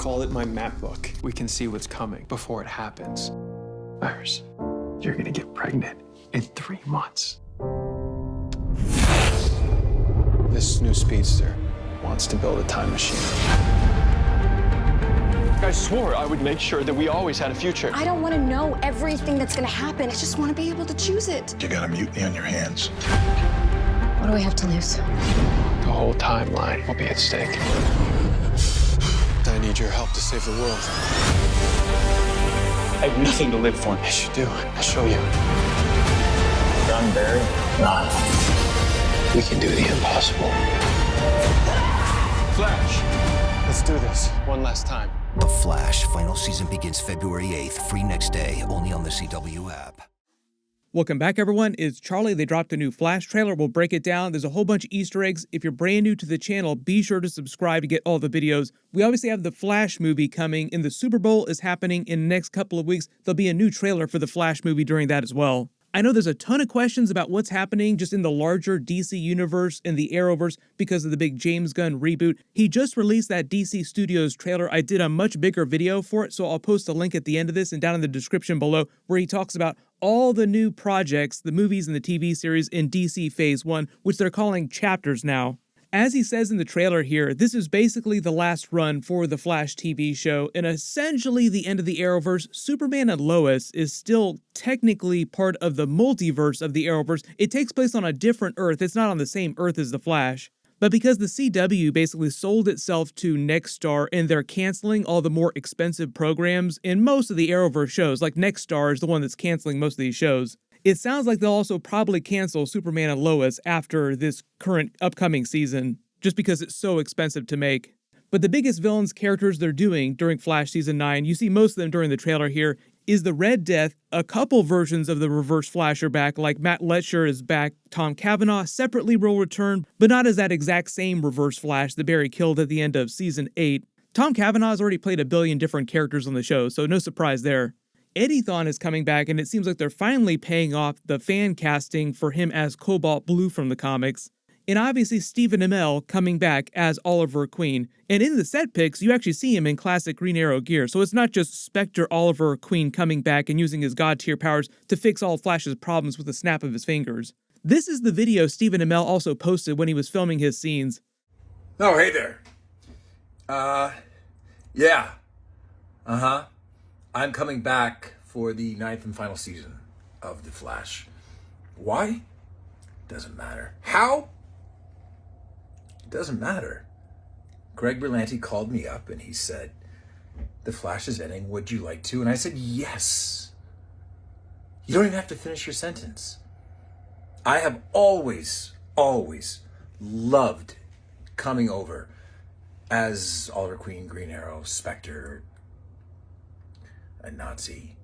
call it my map book. We can see what's coming before it happens. Iris, you're gonna get pregnant in 3 months. This new speedster wants to build a time machine. I swore I would make sure that we always had a future. I don't want to know everything that's going to happen. I just want to be able to choose it. You got a mutiny on your hands. What do we have to lose? The whole timeline will be at stake. I need your help to save the world. I have nothing to live for. Yes, you do. I'll show you. John Barry? Not. We can do the impossible. Flash, let's do this one last time. The Flash final season begins February 8th, free next day, only on the CW app. Welcome back, everyone. It's Charlie. They dropped a new Flash trailer. We'll break it down. There's a whole bunch of Easter eggs. If you're brand new to the channel, be sure to subscribe to get all the videos. We obviously have the Flash movie coming, and the Super Bowl is happening in the next couple of weeks. There'll be a new trailer for the Flash movie during that as well. I know there's a ton of questions about what's happening just in the larger DC universe and the Arrowverse because of the big James Gunn reboot. He just released that DC Studios trailer. I did a much bigger video for it, so I'll post a link at the end of this and down in the description below where he talks about all the new projects, the movies and the TV series in DC Phase 1, which they're calling chapters now. As he says in the trailer here, this is basically the last run for the Flash TV show and essentially the end of the Arrowverse. Superman and Lois is still technically part of the multiverse of the Arrowverse. It takes place on a different Earth. It's not on the same Earth as the Flash. But because the CW basically sold itself to Nexstar and they're canceling all the more expensive programs in most of the Arrowverse shows, like Nexstar is the one that's canceling most of these shows, it sounds like they'll also probably cancel Superman and Lois after this current upcoming season, just because it's so expensive to make. But the biggest villains characters they're doing during Flash Season 9, you see most of them during the trailer here, is the Red Death. A couple versions of the Reverse Flash are back, like Matt Letcher is back, Tom Cavanaugh separately will return, but not as that exact same Reverse Flash that Barry killed at the end of Season 8. Tom Cavanaugh's already played a billion different characters on the show, so no surprise there. Eddie Thawne is coming back, and it seems like they're finally paying off the fan casting for him as Cobalt Blue from the comics. And obviously Stephen Amell coming back as Oliver Queen. And in the set pics, you actually see him in classic Green Arrow gear, so it's not just Spectre Oliver Queen coming back and using his god-tier powers to fix all Flash's problems with a snap of his fingers. This is the video Stephen Amell also posted when he was filming his scenes. Oh, hey there. Yeah. I'm coming back for the 9th and final season of The Flash. Why? Doesn't matter. How? Doesn't matter. Greg Berlanti called me up and he said, The Flash is ending, would you like to? And I said, yes. You don't even have to finish your sentence. I have always loved coming over as Oliver Queen, Green Arrow, Spectre, a Nazi,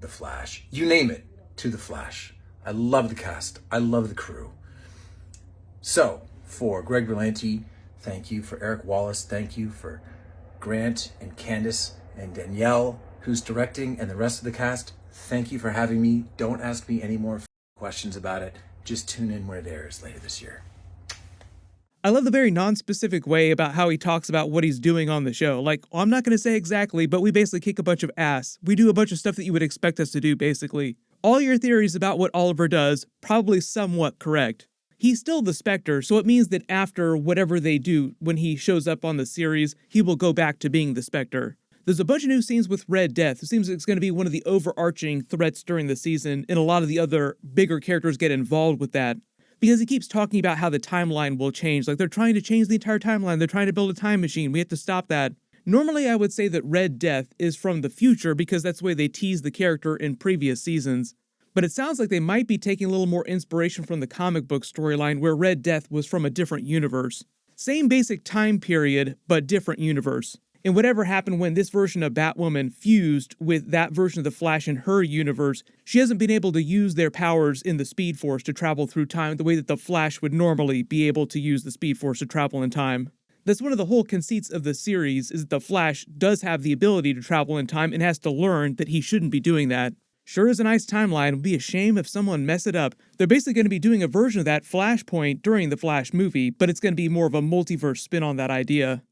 The Flash, you name it, to The Flash. I love the cast. I love the crew. So, for Greg Berlanti, thank you. For Eric Wallace, thank you. For Grant and Candace and Danielle, who's directing, and the rest of the cast, thank you for having me. Don't ask me any more questions about it. Just tune in when it airs later this year. I love the very non-specific way about how he talks about what he's doing on the show. Like, I'm not going to say exactly, but we basically kick a bunch of ass. We do a bunch of stuff that you would expect us to do, basically. All your theories about what Oliver does, probably somewhat correct. He's still the Spectre, so it means that after whatever they do, when he shows up on the series, he will go back to being the Spectre. There's a bunch of new scenes with Red Death. It seems like it's going to be one of the overarching threats during the season, and a lot of the other bigger characters get involved with that. Because he keeps talking about how the timeline will change. Like, they're trying to change the entire timeline. They're trying to build a time machine. We have to stop that. Normally, I would say that Red Death is from the future because that's the way they tease the character in previous seasons. But it sounds like they might be taking a little more inspiration from the comic book storyline where Red Death was from a different universe. Same basic time period, but different universe. And whatever happened when this version of Batwoman fused with that version of the Flash in her universe, she hasn't been able to use their powers in the Speed Force to travel through time the way that the Flash would normally be able to use the Speed Force to travel in time. That's one of the whole conceits of the series, is that the Flash does have the ability to travel in time and has to learn that he shouldn't be doing that. Sure is a nice timeline. It would be a shame if someone messed it up. They're basically going to be doing a version of that Flashpoint during the Flash movie, but it's going to be more of a multiverse spin on that idea.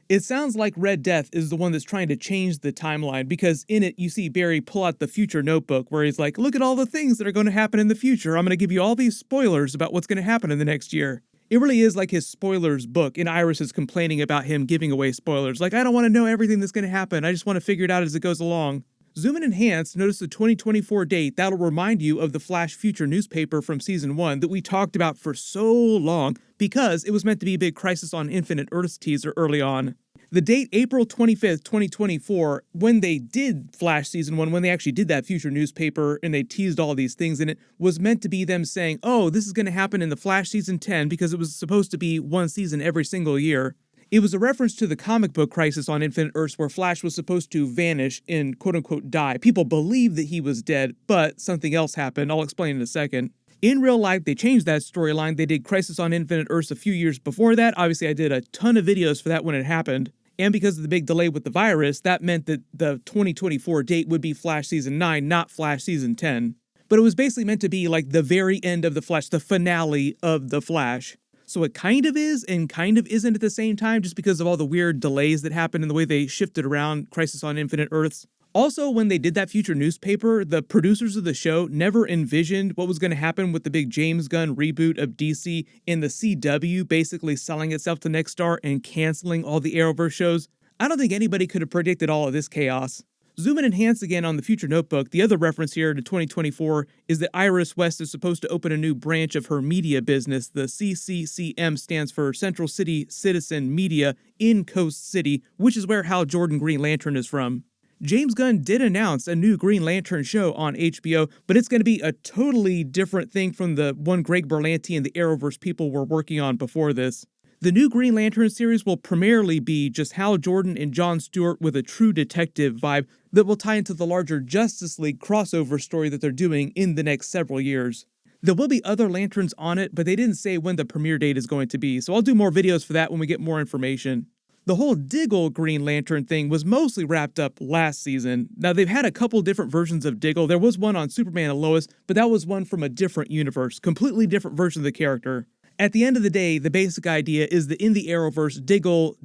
It sounds like Red Death is the one that's trying to change the timeline, because in it you see Barry pull out the future notebook where he's like, look at all the things that are going to happen in the future. I'm going to give you all these spoilers about what's going to happen in the next year. It really is like his spoilers book, and Iris is complaining about him giving away spoilers. Like, I don't want to know everything that's going to happen. I just want to figure it out as it goes along. Zoom and enhance, notice the 2024 date. That'll remind you of the Flash Future newspaper from Season 1 that we talked about for so long, because it was meant to be a big Crisis on Infinite Earths teaser early on. The date, April 25th, 2024, when they did Flash Season 1, when they actually did that Future newspaper and they teased all these things in it, was meant to be them saying, oh, this is going to happen in the Flash Season 10, because it was supposed to be one season every single year. It was a reference to the comic book Crisis on Infinite Earths, where Flash was supposed to vanish and quote-unquote die. People believed that he was dead, but something else happened. I'll explain in a second. In real life, they changed that storyline. They did Crisis on Infinite Earths a few years before that. Obviously, I did a ton of videos for that when it happened. And because of the big delay with the virus, that meant that the 2024 date would be Flash Season 9, not Flash Season 10. But it was basically meant to be like the very end of the Flash, the finale of the Flash. So it kind of is and kind of isn't at the same time, just because of all the weird delays that happened in the way they shifted around Crisis on Infinite Earths. Also, when they did that Future newspaper, the producers of the show never envisioned what was going to happen with the big James Gunn reboot of DC and the CW basically selling itself to Nexstar and canceling all the Arrowverse shows. I don't think anybody could have predicted all of this chaos. Zoom and enhance again on the Future notebook. The other reference here to 2024 is that Iris West is supposed to open a new branch of her media business. The CCCM stands for Central City Citizen Media in Coast City, which is where Hal Jordan Green Lantern is from. James Gunn did announce a new Green Lantern show on HBO, but it's going to be a totally different thing from the one Greg Berlanti and the Arrowverse people were working on before this. The new Green Lantern series will primarily be just Hal Jordan and Jon Stewart with a true detective vibe that will tie into the larger Justice League crossover story that they're doing in the next several years. There will be other Lanterns on it, but they didn't say when the premiere date is going to be, so I'll do more videos for that when we get more information. The whole Diggle Green Lantern thing was mostly wrapped up last season. Now, they've had a couple different versions of Diggle. There was one on Superman and Lois, but that was one from a different universe, completely different version of the character. At the end of the day, the basic idea is that in the Arrowverse, Diggle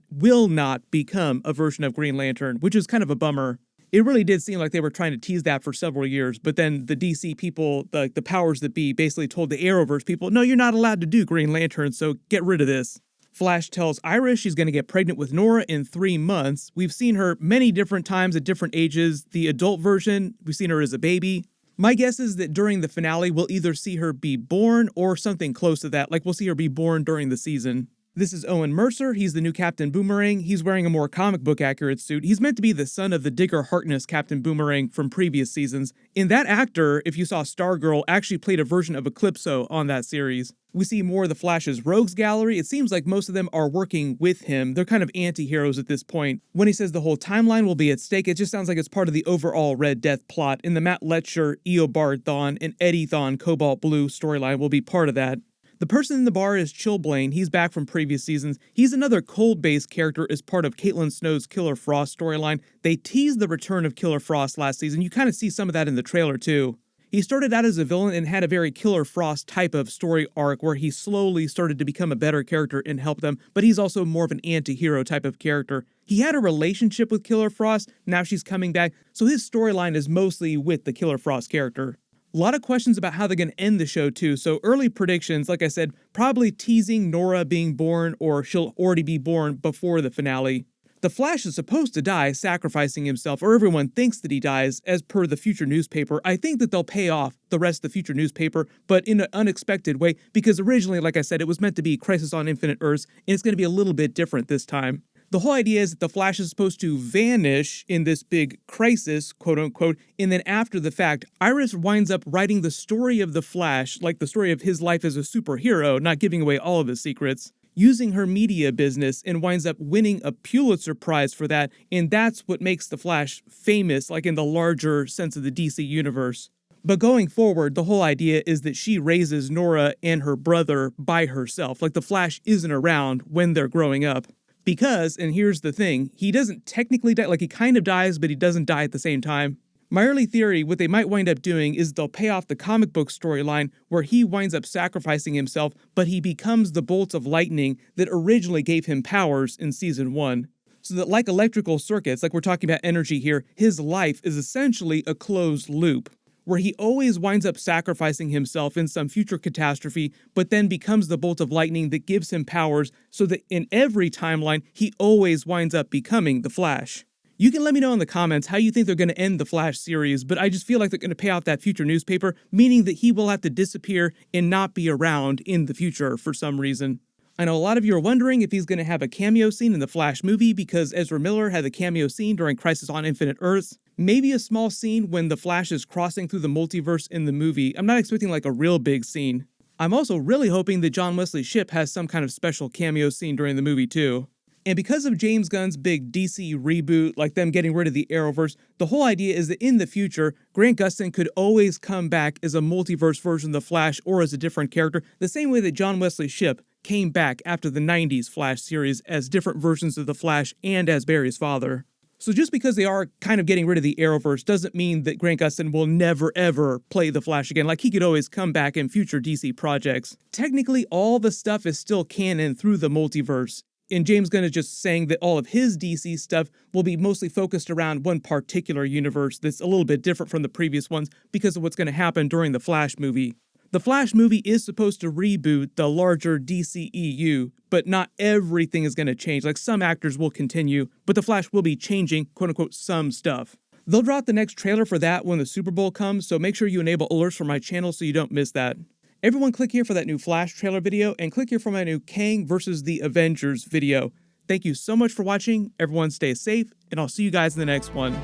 will not become a version of Green Lantern, which is kind of a bummer. It really did seem like they were trying to tease that for several years, but then the DC people, the powers that be, basically told the Arrowverse people, no, you're not allowed to do Green Lantern, so get rid of this. Flash tells Iris she's going to get pregnant with Nora in 3 months. We've seen her many different times at different ages. The adult version, we've seen her as a baby. My guess is that during the finale, we'll either see her be born or something close to that, like we'll see her be born during the season. This is Owen Mercer. He's the new Captain Boomerang. He's wearing a more comic book accurate suit. He's meant to be the son of the Digger Harkness Captain Boomerang from previous seasons. And that actor, if you saw Stargirl, actually played a version of Eclipso on that series. We see more of the Flash's rogues gallery. It seems like most of them are working with him. They're kind of anti-heroes at this point. When he says the whole timeline will be at stake, it just sounds like it's part of the overall Red Death plot. In the Matt Letcher, Eobard Thawne, and Eddie Thawne Cobalt Blue storyline will be part of that. The person in the bar is Chillblaine. He's back from previous seasons. He's another cold-based character as part of Caitlin Snow's Killer Frost storyline. They teased the return of Killer Frost last season. You kind of see some of that in the trailer too. He started out as a villain and had a very Killer Frost type of story arc where he slowly started to become a better character and help them, but he's also more of an anti-hero type of character. He had a relationship with Killer Frost, now she's coming back, so his storyline is mostly with the Killer Frost character. A lot of questions about how they're going to end the show too, so early predictions, like I said, probably teasing Nora being born or she'll already be born before the finale. The Flash is supposed to die sacrificing himself, or everyone thinks that he dies, as per the Future newspaper. I think that they'll pay off the rest of the Future newspaper, but in an unexpected way, because originally, like I said, it was meant to be Crisis on Infinite Earths, and it's going to be a little bit different this time. The whole idea is that the Flash is supposed to vanish in this big crisis, quote unquote, and then after the fact, Iris winds up writing the story of the Flash, like the story of his life as a superhero, not giving away all of his secrets, using her media business, and winds up winning a Pulitzer Prize for that, and that's what makes the Flash famous, like in the larger sense of the DC universe. But going forward, the whole idea is that she raises Nora and her brother by herself, like the Flash isn't around when they're growing up. Because, and here's the thing, he doesn't technically die, like he kind of dies, but he doesn't die at the same time. My early theory, what they might wind up doing is they'll pay off the comic book storyline where he winds up sacrificing himself, but he becomes the bolt of lightning that originally gave him powers in season 1. So that like electrical circuits, like we're talking about energy here, his life is essentially a closed loop, where he always winds up sacrificing himself in some future catastrophe, but then becomes the bolt of lightning that gives him powers, so that in every timeline, he always winds up becoming the Flash. You can let me know in the comments how you think they're going to end the Flash series, but I just feel like they're going to pay off that future newspaper, meaning that he will have to disappear and not be around in the future for some reason. I know a lot of you are wondering if he's going to have a cameo scene in the Flash movie because Ezra Miller had the cameo scene during Crisis on Infinite Earths. Maybe a small scene when the Flash is crossing through the multiverse in the movie. I'm not expecting like a real big scene. I'm also really hoping that John Wesley Shipp has some kind of special cameo scene during the movie too. And because of James Gunn's big DC reboot, like them getting rid of the Arrowverse, the whole idea is that in the future, Grant Gustin could always come back as a multiverse version of the Flash or as a different character, the same way that John Wesley Shipp came back after the 90s Flash series as different versions of the Flash and as Barry's father. So just because they are kind of getting rid of the Arrowverse doesn't mean that Grant Gustin will never ever play the Flash again, like he could always come back in future DC projects. Technically, all the stuff is still canon through the multiverse. And James Gunn is just saying that all of his DC stuff will be mostly focused around one particular universe that's a little bit different from the previous ones because of what's going to happen during the Flash movie. The Flash movie is supposed to reboot the larger DCEU, but not everything is going to change. Like some actors will continue, but the Flash will be changing, quote unquote, some stuff. They'll drop the next trailer for that when the Super Bowl comes, so make sure you enable alerts for my channel so you don't miss that. Everyone click here for that new Flash trailer video, and click here for my new Kang vs. the Avengers video. Thank you so much for watching, everyone stay safe, and I'll see you guys in the next one.